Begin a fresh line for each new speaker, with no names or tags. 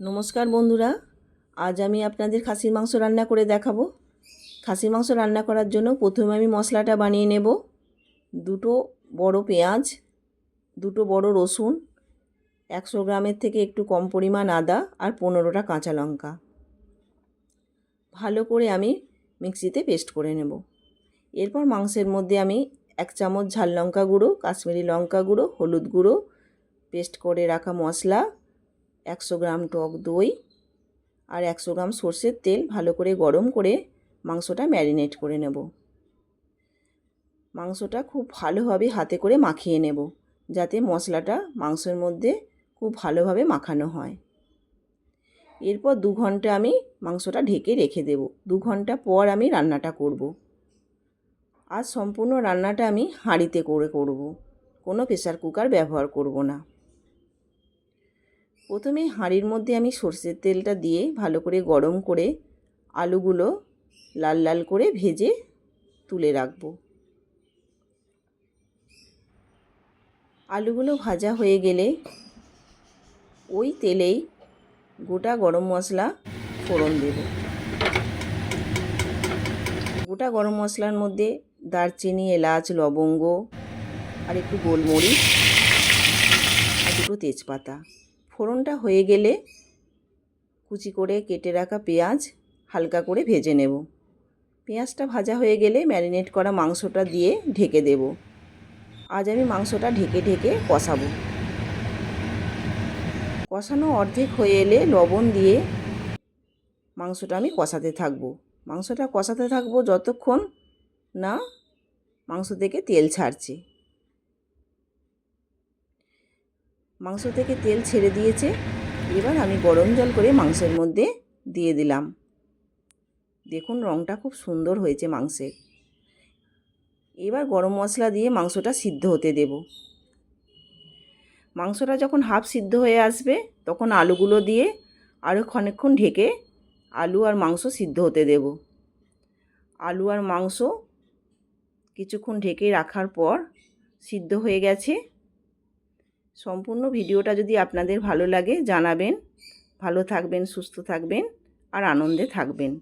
নমস্কার বন্ধুরা, আজ আমি আপনাদের খাসির মাংস রান্না করে দেখাবো। খাসির মাংস রান্না করার জন্য প্রথমে আমি মশলাটা বানিয়ে নেব। দুটো বড় পেঁয়াজ, দুটো বড় রসুন, 100 গ্রামের থেকে একটু কম পরিমাণ আদা আর 15টা কাঁচা লঙ্কা ভালো করে আমি মিক্সিতে পেস্ট করে নেব। এরপর মাংসের মধ্যে আমি 1 চামচ ঝাল লঙ্কা গুঁড়ো, কাশ্মীরি লঙ্কা গুঁড়ো, হলুদ গুঁড়ো, পেস্ট করে রাখা মশলা, 100 গ্রাম টক দই আর 100 গ্রাম সর্ষের তেল ভালো করে গরম করে মাংসটা ম্যারিনেট করে নেব। মাংসটা খুব ভালোভাবে হাতে করে মাখিয়ে নেব, যাতে মশলাটা মাংসের মধ্যে খুব ভালোভাবে মাখানো হয়। এরপর 2 ঘন্টা আমি মাংসটা ঢেকে রেখে দেব। 2 ঘন্টা পর আমি রান্নাটা করব। আজ সম্পূর্ণ রান্নাটা আমি হাঁড়িতে করব, কোনো প্রেসার কুকার ব্যবহার করব না। প্রথমে হাঁড়ির মধ্যে আমি সর্ষের তেলটা দিয়ে ভালো করে গরম করে আলুগুলো লাল লাল করে ভেজে তুলে রাখব। আলুগুলো ভাজা হয়ে গেলে ওই তেলেই গোটা গরম মশলা ফোড়ন দেব। গোটা গরম মশলার মধ্যে দারচিনি, এলাচ, লবঙ্গ আর একটু গোলমরিচ আর দুটো তেজপাতা। ফোড়নটা হয়ে গেলে কুচি করে কেটে রাখা পেঁয়াজ হালকা করে ভেজে নেব। পেঁয়াজটা ভাজা হয়ে গেলে ম্যারিনেট করা মাংসটা দিয়ে ঢেকে দেব। আজ আমি মাংসটা ঢেকে ঢেকে কষাবো। কষানো অর্ধেক হয়ে এলে লবণ দিয়ে মাংসটা আমি কষাতে থাকবো। মাংসটা কষাতে থাকবো যতক্ষণ না মাংস থেকে তেল ছাড়ছে। মাংস থেকে তেল ছেড়ে দিয়েছে। এবার আমি গরম জল করে মাংসের মধ্যে দিয়ে দিলাম। দেখুন রঙটা খুব সুন্দর হয়েছে মাংসের। এবার গরম মশলা দিয়ে মাংসটা সিদ্ধ হতে দেব। মাংসটা যখন হাফ সিদ্ধ হয়ে আসবে তখন আলুগুলো দিয়ে আরও খানিকক্ষণ ঢেকে আলু আর মাংস সিদ্ধ হতে দেব। আলু আর মাংস কিছুক্ষণ ঢেকে রাখার পর সিদ্ধ হয়ে গেছে। সম্পূর্ণ ভিডিওটা যদি আপনাদের ভালো লাগে জানাবেন। ভালো থাকবেন, সুস্থ থাকবেন আর আনন্দে থাকবেন।